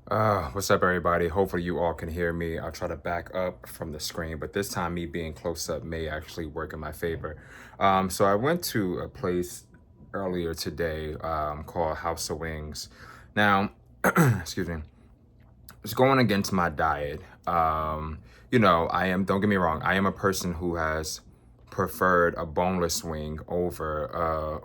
What's up, everybody? Hopefully you all can hear me. I'll try to back up from the screen, but this time me being close up may actually work in my favor. So I went to a place earlier today called House of Wings. Now, excuse me, it's going against my diet. Don't get me wrong, I am a person who has preferred a boneless wing over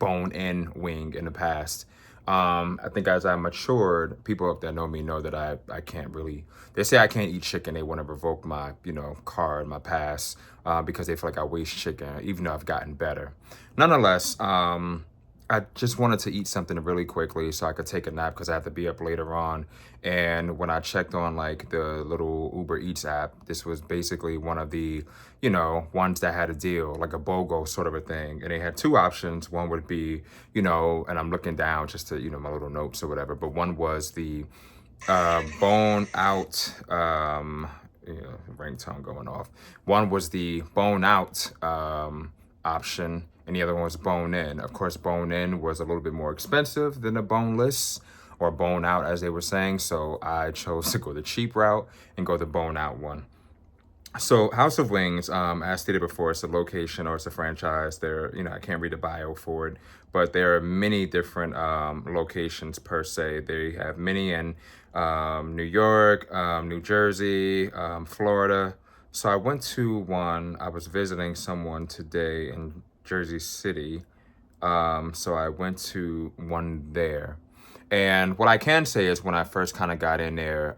bone-in wing in the past. I think as I matured, people that know me know that I can't really. They say I can't eat chicken. They want to revoke my card, my pass, because they feel like I waste chicken, even though I've gotten better. Nonetheless, I just wanted to eat something really quickly so I could take a nap because I have to be up later on. And when I checked on like the little Uber Eats app, this was basically one of the, ones that had a deal, like a BOGO sort of a thing. And they had two options. One would be, and I'm looking down just to, my little notes or whatever. But one was the bone out, ringtone going off. One was the bone out option, and the other one was bone in. Of course, bone in was a little bit more expensive than the boneless or bone out, as they were saying. So I chose to go the cheap route and go the bone out one. So House of Wings, as stated before, it's a location or it's a franchise. There, I can't read the bio for it, but there are many different locations per se. They have many in New York, New Jersey, Florida. So I went to one. I was visiting someone today in Jersey City. So I went to one there. And what I can say is when I first kind of got in there,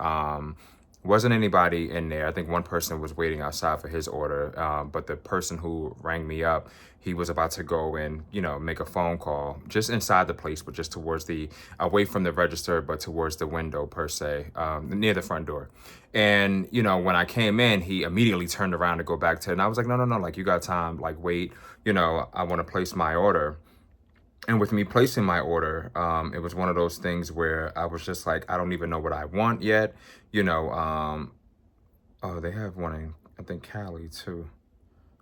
wasn't anybody in there. I think one person was waiting outside for his order, but the person who rang me up, he was about to go and make a phone call just inside the place, but just towards the away from the register, but towards the window per se, near the front door. And when I came in, he immediately turned around to go back to it, and I was like, no, no, no, like you got time, like wait, I want to place my order. And with me placing my order, it was one of those things where I was just like, I don't even know what I want yet. You know, um, oh, they have one in, I think, Cali too.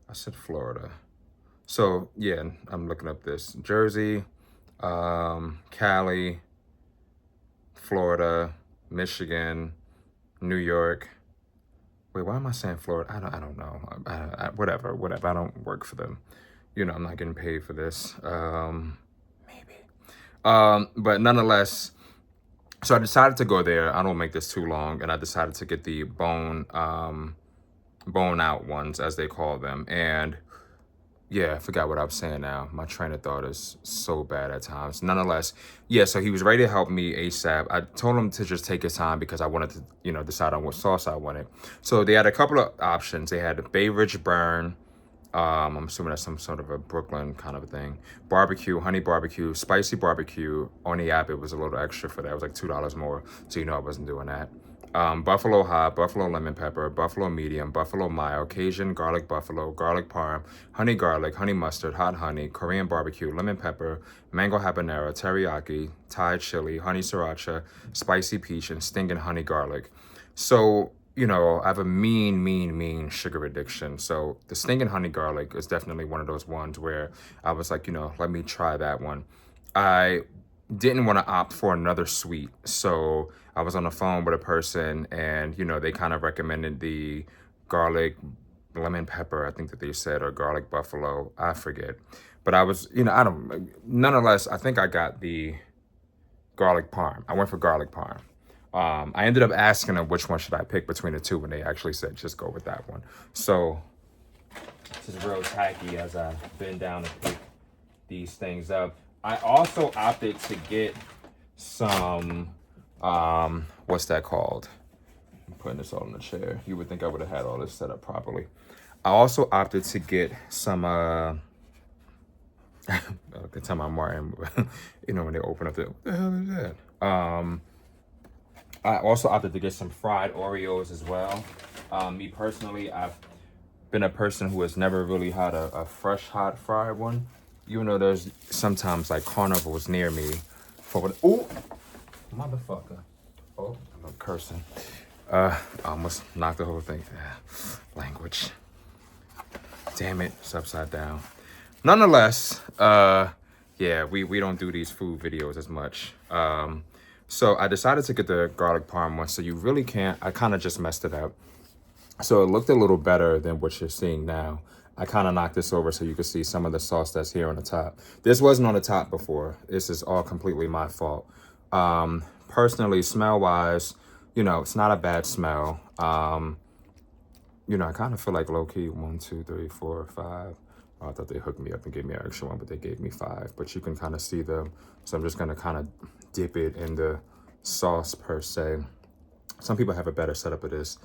I said Florida. So, yeah, I'm looking up this. Jersey, Cali, Florida, Michigan, New York. Wait, why am I saying Florida? I don't know. Whatever. I don't work for them. I'm not getting paid for this. Maybe. But nonetheless, so I decided to go there. I don't make this too long, and I decided to get the bone out ones, as they call them. And yeah, I forgot what I was saying now. My train of thought is so bad at times. Nonetheless, yeah, so he was ready to help me ASAP. I told him to just take his time because I wanted to, decide on what sauce I wanted. So they had a couple of options. They had the Bay Ridge Burn. I'm assuming that's some sort of a Brooklyn kind of a thing. Barbecue, honey barbecue, spicy barbecue. On the app, it was a little extra for that. It was like $2 more. So I wasn't doing that. Buffalo hot, buffalo lemon pepper, buffalo medium, buffalo mild, Cajun garlic buffalo, garlic parm, honey garlic, honey mustard, hot honey, Korean barbecue, lemon pepper, mango habanero, teriyaki, Thai chili, honey sriracha, spicy peach, and stinging honey garlic. So, I have a mean sugar addiction. So the stinging honey garlic is definitely one of those ones where I was like, let me try that one. I didn't want to opt for another sweet. So I was on the phone with a person and, they kind of recommended the garlic lemon pepper, I think that they said, or garlic buffalo. I forget. But I was, nonetheless, I think I got the garlic parm. I went for garlic parm. I ended up asking them which one should I pick between the two, and they actually said just go with that one. So this is real tacky as I bend down to pick these things up. I also opted to get some, what's that called? I'm putting this all in the chair. You would think I would have had all this set up properly. I also opted to get some, I can tell my Martin, when they open up what the hell is that? I also opted to get some fried Oreos as well. Me personally, I've been a person who has never really had a fresh hot fried one. Even though there's sometimes like carnivals near me for what, oh, motherfucker. Oh, I'm cursing. I almost knocked the whole thing. Language. Damn it, it's upside down. Nonetheless, yeah, we don't do these food videos as much. So I decided to get the garlic parm one. So you really can't, I kind of just messed it up. So it looked a little better than what you're seeing now. I kind of knocked this over so you could see some of the sauce that's here on the top. This wasn't on the top before. This is all completely my fault. Personally, smell-wise, it's not a bad smell. I kind of feel like low-key, 1, 2, 3, 4, 5. Oh, I thought they hooked me up and gave me an extra one, but they gave me 5. But you can kind of see them. So I'm just going to kind of dip it in the sauce per se. Some people have a better setup of this.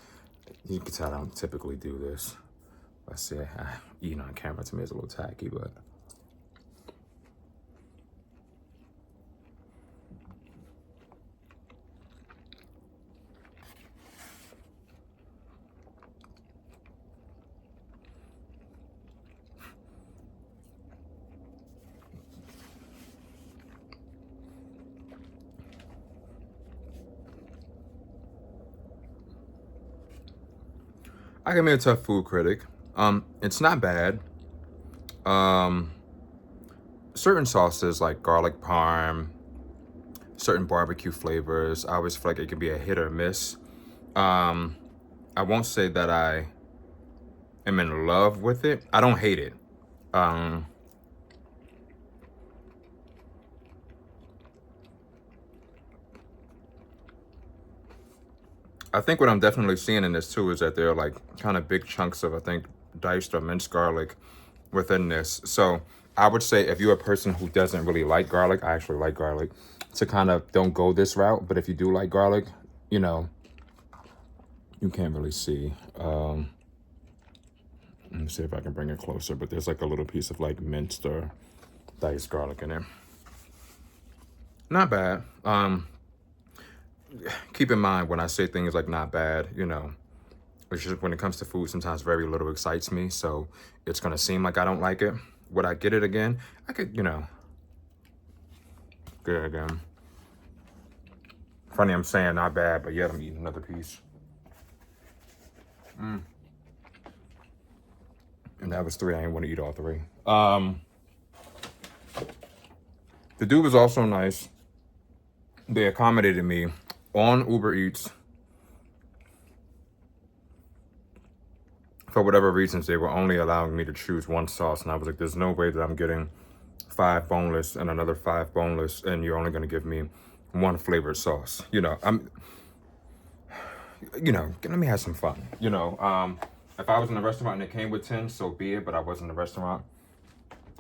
You can tell I don't typically do this. Let's see, eating on camera to me is a little tacky, but I can be a tough food critic. It's not bad. Um, Certain sauces like garlic parm, certain barbecue flavors, I always feel like it can be a hit or miss. Um, I won't say that I am in love with it. I don't hate it. Um, I think what I'm definitely seeing in this too is that there are like kind of big chunks of, I think, diced or minced garlic within this. So I would say if you're a person who doesn't really like garlic, I actually like garlic, to kind of don't go this route. But if you do like garlic, you know, you can't really see. Let me see if I can bring it closer, but there's like a little piece of like minced or diced garlic in there. Not bad. Keep in mind when I say things like not bad, it's just when it comes to food, sometimes very little excites me. So it's going to seem like I don't like it. Would I get it again? I could, get it again. Funny, I'm saying not bad, but yet I'm eating another piece. And that was 3. I didn't want to eat all 3. The dude was also nice. They accommodated me on Uber Eats. For whatever reasons, they were only allowing me to choose one sauce. And I was like, there's no way that I'm getting 5 boneless and another 5 boneless, and you're only going to give me 1 flavored sauce. Let me have some fun. If I was in a restaurant and it came with 10, so be it, but I wasn't in a restaurant.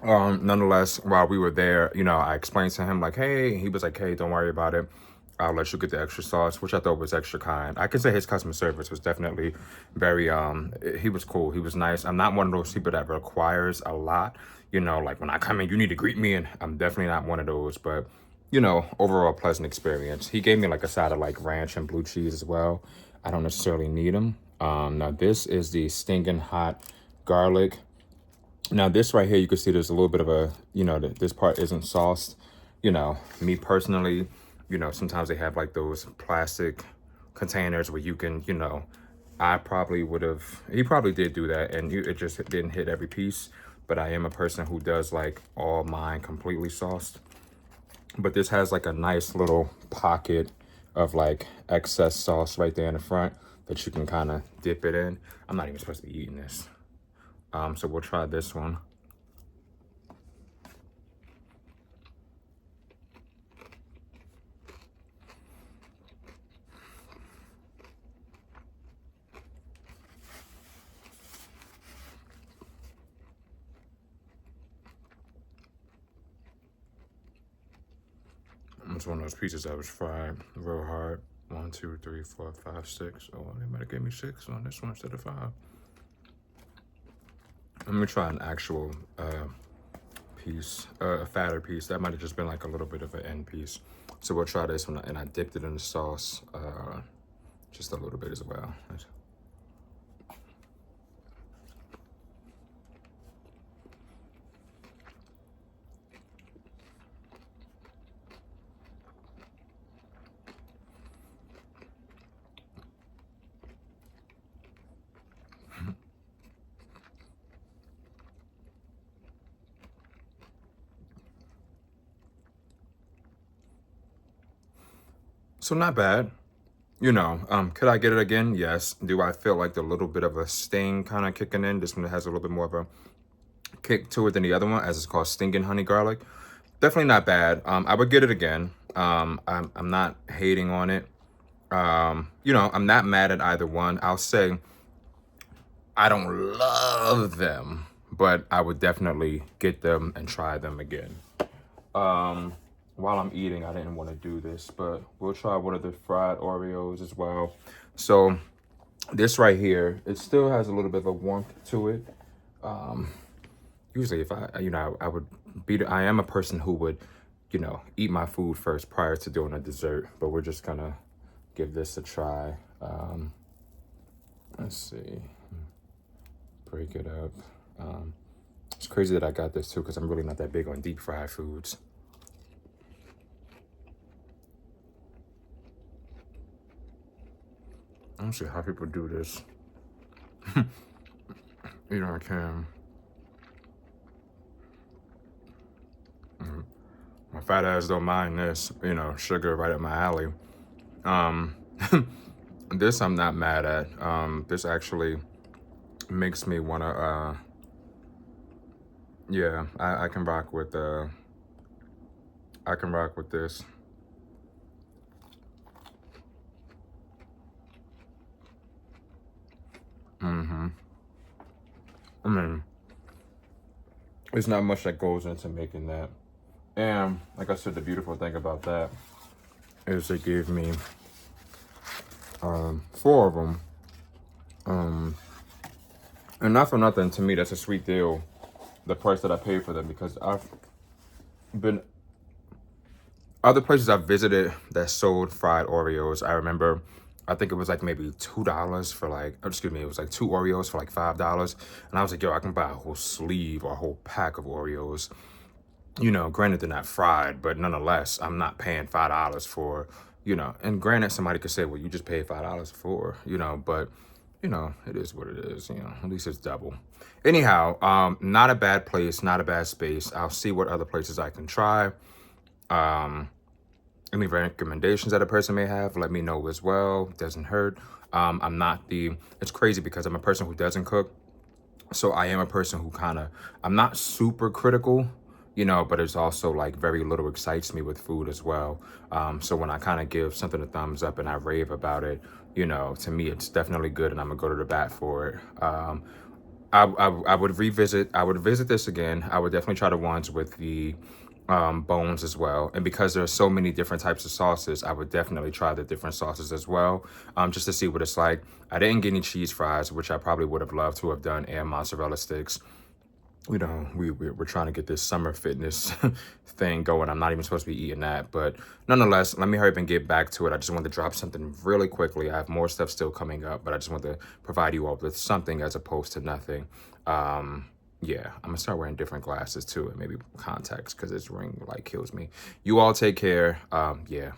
Nonetheless, while we were there, I explained to him like, hey, he was like, hey, don't worry about it. I'll let you get the extra sauce, which I thought was extra kind. I could say his customer service was definitely very, he was cool. He was nice. I'm not one of those people that requires a lot, like when I come in, you need to greet me. And I'm definitely not one of those, but overall pleasant experience. He gave me like a side of like ranch and blue cheese as well. I don't necessarily need them. Now this is the Stingin hot garlic. Now this right here, you can see there's a little bit of a, this part isn't sauced. Me personally, sometimes they have like those plastic containers where you can, I probably would have, he probably did do that and it just didn't hit every piece. But I am a person who does like all mine completely sauced. But this has like a nice little pocket of like excess sauce right there in the front that you can kind of dip it in. I'm not even supposed to be eating this. So we'll try this one. It's one of those pieces that was fried real hard. 1, 2, 3, 4, 5, 6. Oh, they might have gave me 6 on this one instead of 5. I'm gonna try an actual piece, a fatter piece. That might have just been like a little bit of an end piece. So we'll try this one, and I dipped it in the sauce just a little bit as well. So not bad. You know, could I get it again? Yes. Do I feel like the little bit of a sting kind of kicking in? This one has a little bit more of a kick to it than the other one, as it's called Stingin honey garlic. Definitely not bad. I would get it again. I'm not hating on it. You know, I'm not mad at either one. I'll say I don't love them, but I would definitely get them and try them again. While I'm eating, I didn't want to do this, but we'll try one of the fried Oreos as well. So this right here, it still has a little bit of a warmth to it. Usually if I would I am a person who would, eat my food first prior to doing a dessert, but we're just gonna give this a try. Let's see, break it up. It's crazy that I got this too, because I'm really not that big on deep fried foods. I don't see how people do this. I can. My fat ass don't mind this, sugar right up my alley. Um, this I'm not mad at. This actually makes me wanna, yeah, I can rock with, I can rock with this. I mean, there's not much that goes into making that. And like I said, the beautiful thing about that is they gave me 4 of them. And not for nothing, to me, that's a sweet deal, the price that I paid for them, because I've been, other places I've visited that sold fried Oreos, I remember, I think it was like maybe $2 for like, excuse me, it was like 2 Oreos for like $5. And I was like, yo, I can buy a whole sleeve or a whole pack of Oreos. Granted they're not fried, but nonetheless, I'm not paying $5 for, and granted somebody could say, well, you just paid $5 for, but, it is what it is, at least it's double. Anyhow, not a bad place, not a bad space. I'll see what other places I can try. Any recommendations that a person may have, let me know as well. Doesn't hurt. It's crazy because I'm a person who doesn't cook. So I am a person who I'm not super critical, but it's also like very little excites me with food as well. So when I kind of give something a thumbs up and I rave about it, to me, it's definitely good and I'm gonna go to the bat for it. I would visit this again. I would definitely try the ones with the bones as well. And because there are so many different types of sauces, I would definitely try the different sauces as well, just to see what it's like. I didn't get any cheese fries, which I probably would have loved to have done, and mozzarella sticks. We're trying to get this summer fitness thing going. I'm not even supposed to be eating that, but nonetheless, let me hurry up and get back to it. I just wanted to drop something really quickly. I have more stuff still coming up, but I just want to provide you all with something as opposed to nothing. Yeah, I'm gonna start wearing different glasses too, and maybe contacts, because this ring light kills me. You all take care. Yeah.